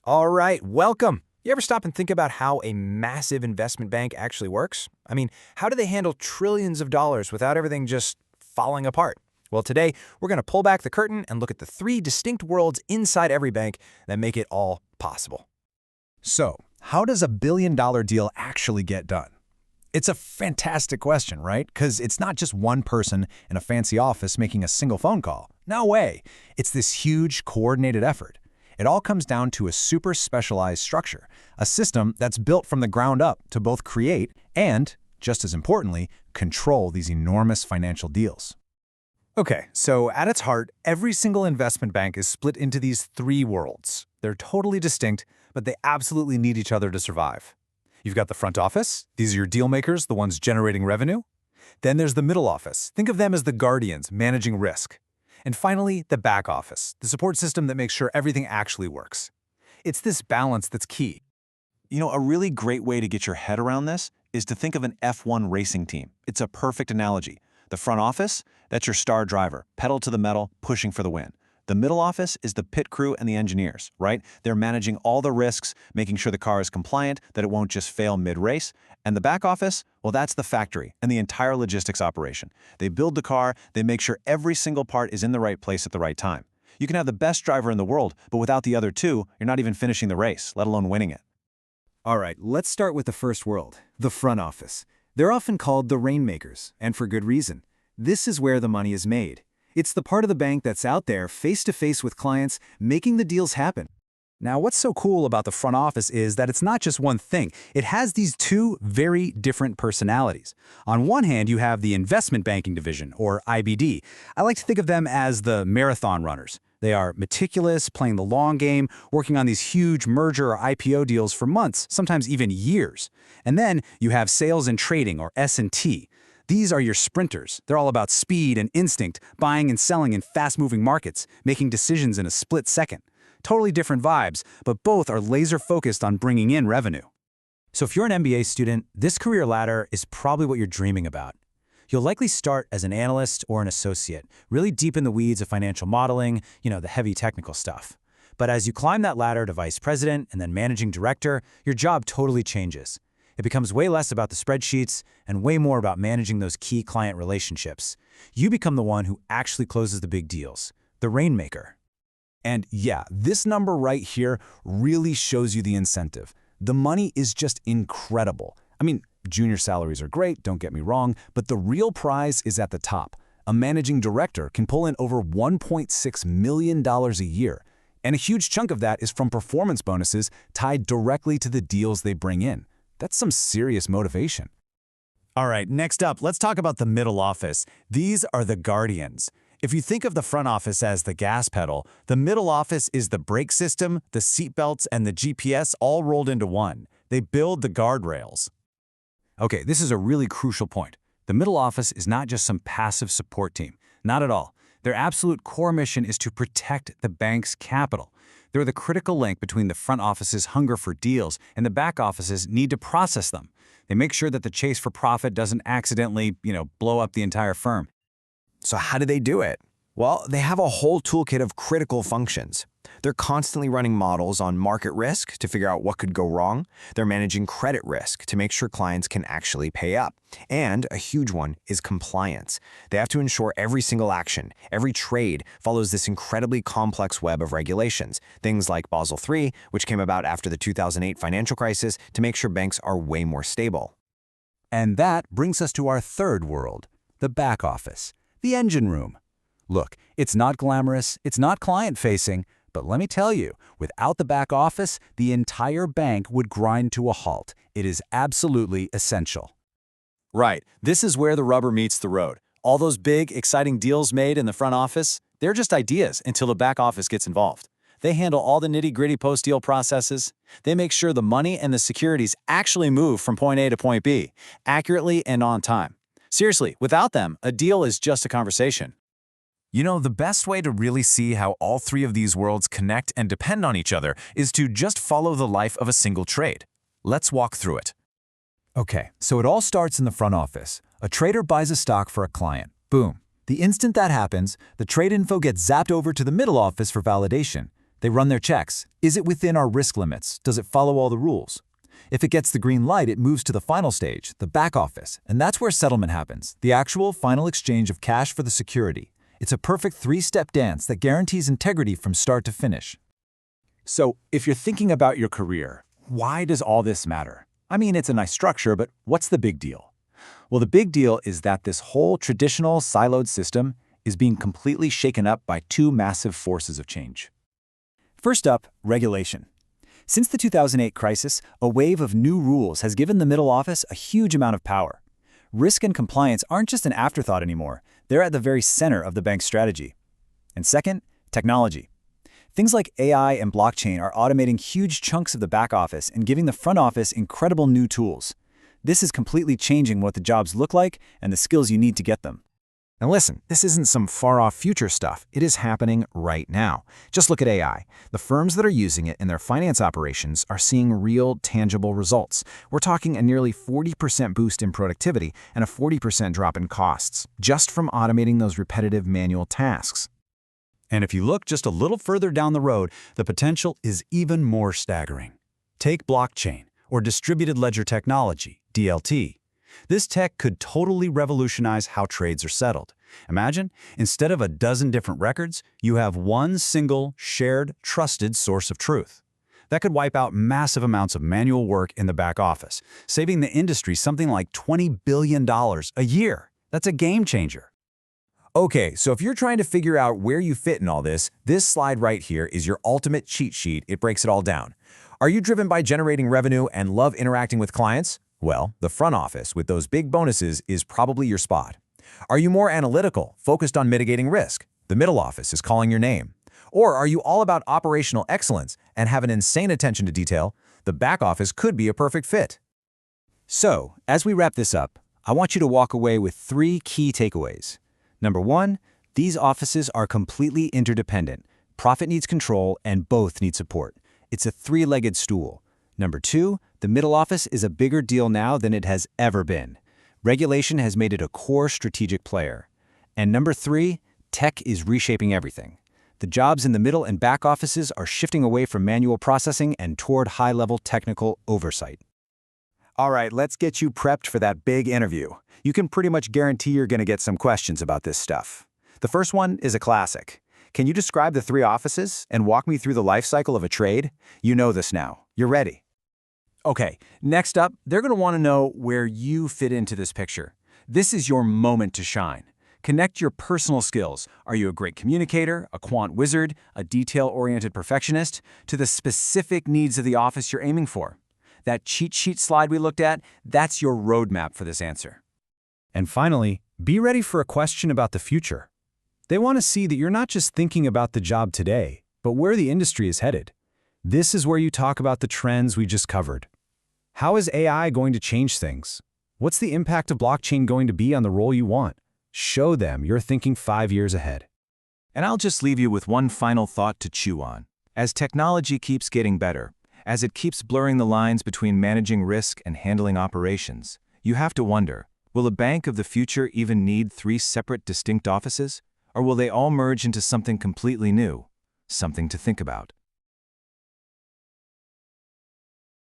All right, welcome. You ever stop and think about how a massive investment bank actually works? I mean, how do they handle trillions of dollars without everything just falling apart? Well, today we're going to pull back the curtain and look at the three distinct worlds inside every bank that make it all possible. So, how does a billion-dollar deal actually get done? It's a fantastic question, right? Because it's not just one person in a fancy office making a single phone call. No way. It's this huge, coordinated effort. It all comes down to a super specialized structure, a system that's built from the ground up to both create and, just as importantly, control these enormous financial deals. Okay, so at its heart, every single investment bank is split into these three worlds. They're totally distinct, but they absolutely need each other to survive. You've got the front office. These are your deal makers, the ones generating revenue. Then there's the middle office. Think of them as the guardians managing risk. And finally, the back office, the support system that makes sure everything actually works. It's this balance that's key. You know, a really great way to get your head around this is to think of an F1 racing team. It's a perfect analogy. The front office, that's your star driver, pedal to the metal, pushing for the win. The middle office is the pit crew and the engineers, right? They're managing all the risks, making sure the car is compliant, that it won't just fail mid-race. And the back office, well, that's the factory and the entire logistics operation. They build the car, they make sure every single part is in the right place at the right time. You can have the best driver in the world, but without the other two, you're not even finishing the race, let alone winning it. All right, let's start with the first world, the front office. They're often called the rainmakers, and for good reason. This is where the money is made. It's the part of the bank that's out there face-to-face with clients, making the deals happen. Now, what's so cool about the front office is that it's not just one thing. It has these two very different personalities. On one hand, you have the investment banking division, or IBD. I like to think of them as the marathon runners. They are meticulous, playing the long game, working on these huge merger or IPO deals for months, sometimes even years. And then you have sales and trading, or S&T. These are your sprinters. They're all about speed and instinct, buying and selling in fast-moving markets, making decisions in a split second. Totally different vibes, but both are laser-focused on bringing in revenue. So if you're an MBA student, this career ladder is probably what you're dreaming about. You'll likely start as an analyst or an associate, really deep in the weeds of financial modeling, the heavy technical stuff. But as you climb that ladder to vice president and then managing director, your job totally changes. It becomes way less about the spreadsheets and way more about managing those key client relationships. You become the one who actually closes the big deals, the rainmaker. And yeah, this number right here really shows you the incentive. The money is just incredible. I mean, junior salaries are great, don't get me wrong, but the real prize is at the top. A managing director can pull in over $1.6 million a year, and a huge chunk of that is from performance bonuses tied directly to the deals they bring in. That's some serious motivation. All right, next up, let's talk about the middle office. These are the guardians. If you think of the front office as the gas pedal, the middle office is the brake system, the seatbelts, and the GPS all rolled into one. They build the guardrails. Okay, this is a really crucial point. The middle office is not just some passive support team. Not at all. Their absolute core mission is to protect the bank's capital. They're the critical link between the front office's hunger for deals and the back office's need to process them. They make sure that the chase for profit doesn't accidentally, blow up the entire firm. So how do they do it? Well, they have a whole toolkit of critical functions. They're constantly running models on market risk to figure out what could go wrong. They're managing credit risk to make sure clients can actually pay up. And a huge one is compliance. They have to ensure every single action, every trade follows this incredibly complex web of regulations. Things like Basel III, which came about after the 2008 financial crisis to make sure banks are way more stable. And that brings us to our third world, the back office, the engine room. Look, it's not glamorous, it's not client-facing, but let me tell you, without the back office, the entire bank would grind to a halt. It is absolutely essential. Right, this is where the rubber meets the road. All those big, exciting deals made in the front office, they're just ideas until the back office gets involved. They handle all the nitty-gritty post-deal processes. They make sure the money and the securities actually move from point A to point B, accurately and on time. Seriously, without them, a deal is just a conversation. The best way to really see how all three of these worlds connect and depend on each other is to just follow the life of a single trade. Let's walk through it. Okay, so it all starts in the front office. A trader buys a stock for a client. Boom. The instant that happens, the trade info gets zapped over to the middle office for validation. They run their checks. Is it within our risk limits? Does it follow all the rules? If it gets the green light, it moves to the final stage, the back office, and that's where settlement happens, the actual final exchange of cash for the security. It's a perfect three-step dance that guarantees integrity from start to finish. So, if you're thinking about your career, why does all this matter? I mean, it's a nice structure, but what's the big deal? Well, the big deal is that this whole traditional siloed system is being completely shaken up by two massive forces of change. First up, regulation. Since the 2008 crisis, a wave of new rules has given the middle office a huge amount of power. Risk and compliance aren't just an afterthought anymore. They're at the very center of the bank's strategy. And second, technology. Things like AI and blockchain are automating huge chunks of the back office and giving the front office incredible new tools. This is completely changing what the jobs look like and the skills you need to get them. Now listen, this isn't some far-off future stuff. It is happening right now. Just look at AI. The firms that are using it in their finance operations are seeing real, tangible results. We're talking a nearly 40% boost in productivity and a 40% drop in costs, just from automating those repetitive manual tasks. And if you look just a little further down the road, the potential is even more staggering. Take blockchain, or distributed ledger technology, DLT. This tech could totally revolutionize how trades are settled. Imagine, instead of a dozen different records, you have one single, shared, trusted source of truth. That could wipe out massive amounts of manual work in the back office, saving the industry something like $20 billion a year. That's a game changer. Okay, so if you're trying to figure out where you fit in all this, this slide right here is your ultimate cheat sheet. It breaks it all down. Are you driven by generating revenue and love interacting with clients? Well, the front office with those big bonuses is probably your spot. Are you more analytical, focused on mitigating risk? The middle office is calling your name. Or are you all about operational excellence and have an insane attention to detail? The back office could be a perfect fit. So, as we wrap this up, I want you to walk away with 3 key takeaways. Number 1, these offices are completely interdependent. Profit needs control and both need support. It's a 3-legged stool. Number 2, the middle office is a bigger deal now than it has ever been. Regulation has made it a core strategic player. And number 3, tech is reshaping everything. The jobs in the middle and back offices are shifting away from manual processing and toward high-level technical oversight. All right, let's get you prepped for that big interview. You can pretty much guarantee you're going to get some questions about this stuff. The first one is a classic. Can you describe the 3 offices and walk me through the life cycle of a trade? You know this now. You're ready. Okay, next up, they're going to want to know where you fit into this picture. This is your moment to shine. Connect your personal skills. Are you a great communicator, a quant wizard, a detail-oriented perfectionist, to the specific needs of the office you're aiming for? That cheat sheet slide we looked at, that's your roadmap for this answer. And finally, be ready for a question about the future. They want to see that you're not just thinking about the job today, but where the industry is headed. This is where you talk about the trends we just covered. How is AI going to change things? What's the impact of blockchain going to be on the role you want? Show them you're thinking 5 years ahead. And I'll just leave you with one final thought to chew on. As technology keeps getting better, as it keeps blurring the lines between managing risk and handling operations, you have to wonder, will a bank of the future even need 3 separate distinct offices? Or will they all merge into something completely new? Something to think about.